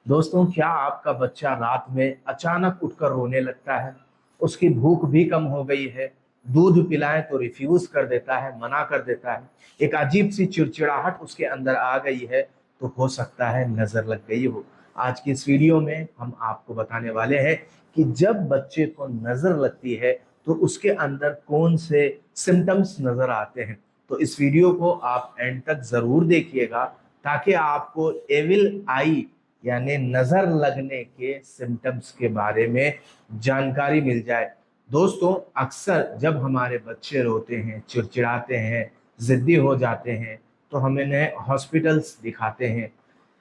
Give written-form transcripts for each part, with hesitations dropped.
दोस्तों, क्या आपका बच्चा रात में अचानक उठकर रोने लगता है? उसकी भूख भी कम हो गई है, दूध पिलाएं तो रिफ्यूज कर देता है, मना कर देता है, एक अजीब सी चिड़चिड़ाहट उसके अंदर आ गई है, तो हो सकता है नजर लग गई हो। आज की इस वीडियो में हम आपको बताने वाले हैं कि जब बच्चे को नजर लगती है तो उसके अंदर कौन से सिम्टम्स नजर आते हैं। तो इस वीडियो को आप एंड तक जरूर देखिएगा, ताकि आपको एविल आई यानी नजर लगने के सिम्टम्स के बारे में जानकारी मिल जाए। दोस्तों, अक्सर जब हमारे बच्चे रोते हैं, चिड़चिड़ाते हैं, जिद्दी हो जाते हैं, तो हम इन्हें हॉस्पिटल्स दिखाते हैं,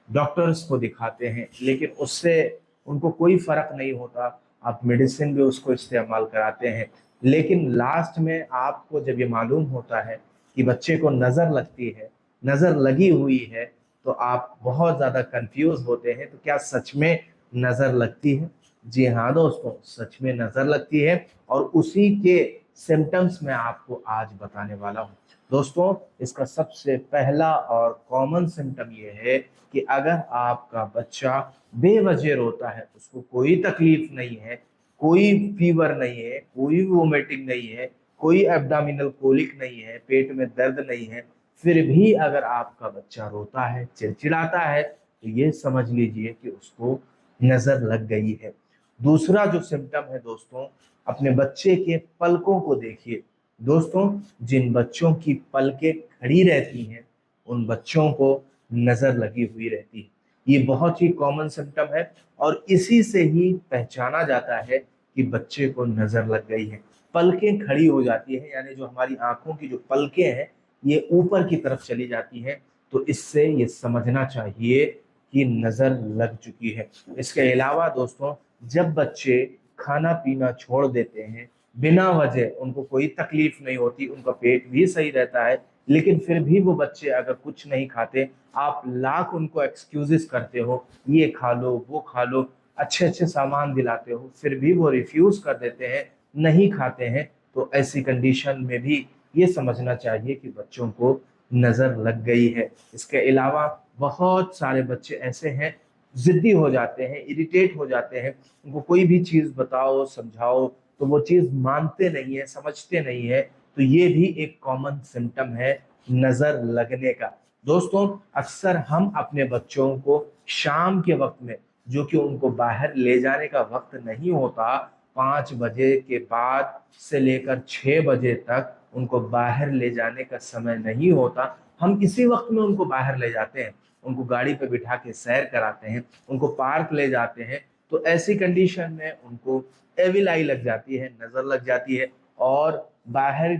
डॉक्टर्स को दिखाते हैं, लेकिन उससे उनको कोई फर्क नहीं होता। आप मेडिसिन भी उसको इस्तेमाल कराते हैं, लेकिन लास्ट में आपको जब ये मालूम होता है कि बच्चे को नजर लगती है, नजर लगी हुई है, तो आप बहुत ज्यादा कंफ्यूज होते हैं। तो क्या सच में नजर लगती है? जी हाँ दोस्तों, सच में नजर लगती है, और उसी के सिम्टम्स मैं आपको आज बताने वाला हूँ। दोस्तों, इसका सबसे पहला और कॉमन सिम्टम ये है कि अगर आपका बच्चा बेवजह रोता है, उसको कोई तकलीफ नहीं है, कोई फीवर नहीं है, कोई वोमिटिंग नहीं है, कोई एब्डामिनल कोलिक नहीं है, पेट में दर्द नहीं है, फिर भी अगर आपका बच्चा रोता है, चिड़चिड़ाता है, तो ये समझ लीजिए कि उसको नजर लग गई है। दूसरा जो सिम्टम है दोस्तों, अपने बच्चे के पलकों को देखिए। दोस्तों, जिन बच्चों की पलकें खड़ी रहती हैं, उन बच्चों को नजर लगी हुई रहती है। ये बहुत ही कॉमन सिम्टम है, और इसी से ही पहचाना जाता है कि बच्चे को नजर लग गई है। पलकें खड़ी हो जाती है, यानी जो हमारी आंखों की जो पलकें हैं, ये ऊपर की तरफ चली जाती हैं, तो इससे ये समझना चाहिए कि नजर लग चुकी है। इसके अलावा दोस्तों, जब बच्चे खाना पीना छोड़ देते हैं बिना वजह, उनको कोई तकलीफ नहीं होती, उनका पेट भी सही रहता है, लेकिन फिर भी वो बच्चे अगर कुछ नहीं खाते, आप लाख उनको एक्सक्यूजेस करते हो, ये खा लो, वो खा लो, अच्छे अच्छे सामान दिलाते हो, फिर भी वो रिफ्यूज कर देते हैं, नहीं खाते हैं, तो ऐसी कंडीशन में भी ये समझना चाहिए कि बच्चों को नजर लग गई है। इसके अलावा बहुत सारे बच्चे ऐसे हैं, जिद्दी हो जाते हैं, इरिटेट हो जाते हैं, उनको कोई भी चीज बताओ, समझाओ, तो वो चीज मानते नहीं है, समझते नहीं है। तो ये भी एक कॉमन सिम्टम है नजर लगने का। दोस्तों, अक्सर हम अपने बच्चों को शाम के वक्त में, जो कि उनको बाहर ले जाने का वक्त नहीं होता, 5 बजे के बाद से लेकर 6 बजे तक उनको बाहर ले जाने का समय नहीं होता, हम इसी वक्त में उनको बाहर ले जाते हैं, उनको गाड़ी पे बिठा के सैर कराते हैं, उनको पार्क ले जाते हैं। तो ऐसी कंडीशन में उनको एविल आई लग जाती है, नजर लग जाती है। और बाहर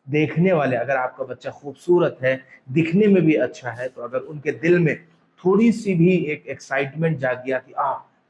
देखने वाले, अगर आपका बच्चा खूबसूरत है, दिखने में भी अच्छा है, तो अगर उनके दिल में थोड़ी सी भी एक एक्साइटमेंट जाग गया कि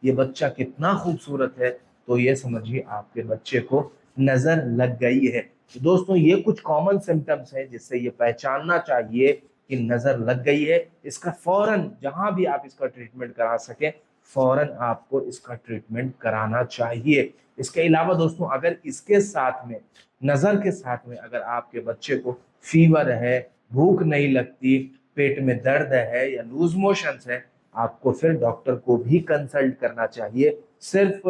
ये बच्चा कितना खूबसूरत है, तो ये समझिए आपके बच्चे को नजर लग गई है। तो दोस्तों, ये कुछ कॉमन सिम्टम्स हैं जिससे ये पहचानना चाहिए कि नजर लग गई है। इसका फौरन, जहां भी आप इसका ट्रीटमेंट करा सके, फौरन आपको इसका ट्रीटमेंट कराना चाहिए। इसके अलावा दोस्तों, अगर इसके साथ में, नजर के साथ में, अगर आपके बच्चे को फीवर है, भूख नहीं लगती, पेट में दर्द है या लूज मोशंस है, आपको फिर डॉक्टर को भी कंसल्ट करना चाहिए। सिर्फ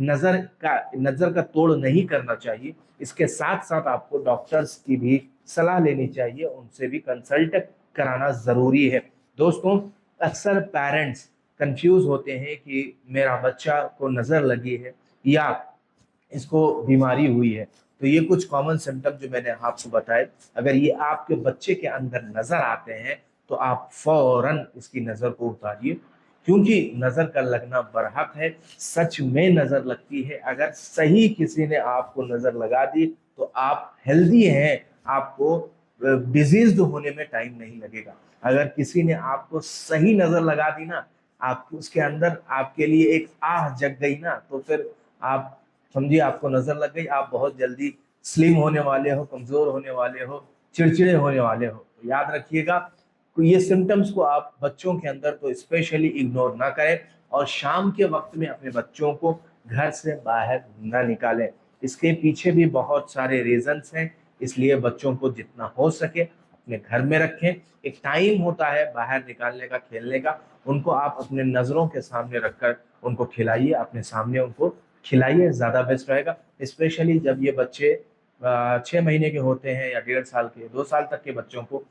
नजर का तोड़ नहीं करना चाहिए, इसके साथ साथ आपको डॉक्टर्स की भी सलाह लेनी चाहिए, उनसे भी कंसल्ट कराना जरूरी है। दोस्तों, अक्सर पेरेंट्स कंफ्यूज होते हैं कि मेरा बच्चा को नजर लगी है या इसको बीमारी हुई है। तो ये कुछ कॉमन सिम्टम जो मैंने आपको बताए, अगर ये आपके बच्चे के अंदर नजर आते हैं, तो आप फौरन इसकी नजर को उतारिए, क्योंकि नजर का लगना बरहक है, सच में नजर लगती है। अगर सही किसी ने आपको नजर लगा दी, तो आप हेल्दी हैं, आपको डिजीज होने में टाइम नहीं लगेगा। अगर किसी ने आपको सही नजर लगा दी ना, आप उसके अंदर आपके लिए एक आह जग गई ना, तो फिर आप समझिए आपको नजर लग गई, आप बहुत जल्दी स्लिम होने वाले हो, कमजोर होने वाले हो, चिड़चिड़े होने वाले हो। तो याद रखिएगा, तो ये सिम्टम्स को आप बच्चों के अंदर तो स्पेशली इग्नोर ना करें, और शाम के वक्त में अपने बच्चों को घर से बाहर ना निकालें। इसके पीछे भी बहुत सारे रीजंस हैं, इसलिए बच्चों को जितना हो सके अपने घर में रखें। एक टाइम होता है बाहर निकालने का, खेलने का, उनको आप अपने नज़रों के सामने रखकर उनको खिलाइए, अपने सामने उनको खिलाइए, ज़्यादा बेस्ट रहेगा। स्पेशली जब ये बच्चे 6 महीने के होते हैं या 1.5 साल के, 2 साल तक के बच्चों को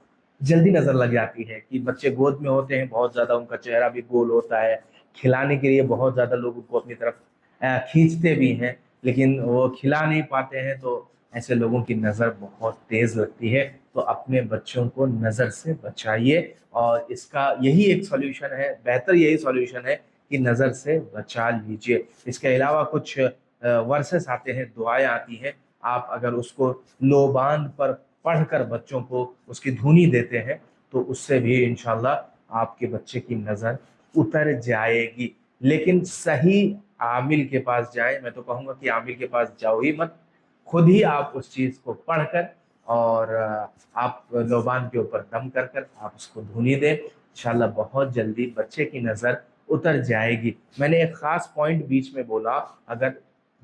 जल्दी नजर लग जाती है कि बच्चे गोद में होते हैं, बहुत ज्यादा उनका चेहरा भी गोल होता है, खिलाने के लिए बहुत ज्यादा लोग उनको अपनी तरफ खींचते भी हैं, लेकिन वो खिला नहीं पाते हैं, तो ऐसे लोगों की नजर बहुत तेज लगती है। तो अपने बच्चों को नजर से बचाइए, और इसका यही एक सॉल्यूशन है, बेहतर यही सॉल्यूशन है कि नजर से बचा लीजिए। इसके अलावा कुछ वर्सेस आते हैं, दुआएं आती हैं, आप अगर उसको लोबान पर पढ़कर बच्चों को उसकी धुनी देते हैं तो उससे भी इंशाल्लाह आपके बच्चे की नजर उतर जाएगी। लेकिन सही आमिल के पास जाएं, मैं तो कहूंगा कि आमिल के पास जाओ ही मत, खुद ही आप उस चीज को पढ़कर और आप लोबान के ऊपर दम कर कर आप उसको धुनी दें, इंशाल्लाह बहुत जल्दी बच्चे की नजर उतर जाएगी। मैंने एक खास पॉइंट बीच में बोला, अगर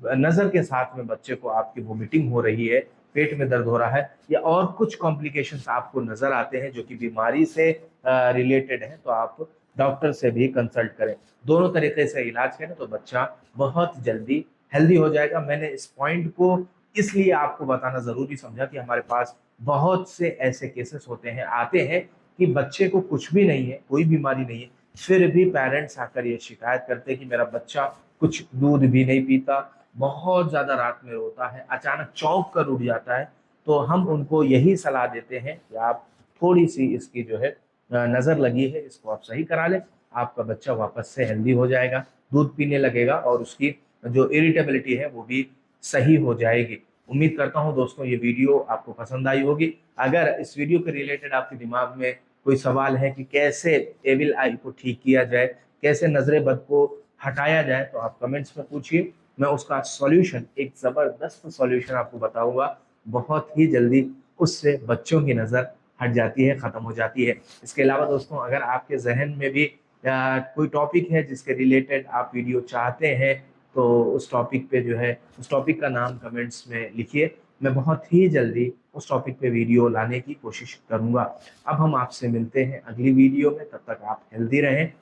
नजर के साथ में बच्चे को आपकी वोमिटिंग हो रही है, पेट में दर्द हो रहा है, या और कुछ कॉम्प्लिकेशंस आपको नजर आते हैं जो कि बीमारी से रिलेटेड है, तो आप डॉक्टर से भी कंसल्ट करें। दोनों तरीके से इलाज करें तो बच्चा बहुत जल्दी हेल्दी हो जाएगा। मैंने इस पॉइंट को इसलिए आपको बताना जरूरी समझा कि हमारे पास बहुत से ऐसे केसेस होते हैं, आते हैं कि बच्चे को कुछ भी नहीं है, कोई बीमारी नहीं है, फिर भी पेरेंट्स आकर ये शिकायत करते हैं कि मेरा बच्चा कुछ दूध भी नहीं पीता, बहुत ज्यादा रात में रोता है, अचानक चौंक कर उठ जाता है। तो हम उनको यही सलाह देते हैं कि आप थोड़ी सी इसकी जो है नजर लगी है, इसको आप सही करा लें, आपका बच्चा वापस से हेल्दी हो जाएगा, दूध पीने लगेगा और उसकी जो इरिटेबिलिटी है वो भी सही हो जाएगी। उम्मीद करता हूँ दोस्तों ये वीडियो आपको पसंद आई होगी। अगर इस वीडियो के रिलेटेड आपके दिमाग में कोई सवाल है कि कैसे एविल आई को ठीक किया जाए, कैसे नजरे बद को हटाया जाए, तो आप कमेंट्स में पूछिए, मैं उसका सॉल्यूशन, एक जबरदस्त सॉल्यूशन आपको बताऊंगा। बहुत ही जल्दी उससे बच्चों की नजर हट जाती है, खत्म हो जाती है। इसके अलावा दोस्तों अगर आपके जहन में भी कोई टॉपिक है जिसके रिलेटेड आप वीडियो चाहते हैं, तो उस टॉपिक पे जो है, उस टॉपिक का नाम कमेंट्स में लिखिए, मैं बहुत ही जल्दी उस टॉपिक पे वीडियो लाने की कोशिश करूंगा। अब हम आपसे मिलते हैं अगली वीडियो में, तब तक आप हेल्दी रहें,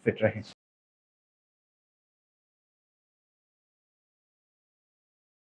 फिट रहें।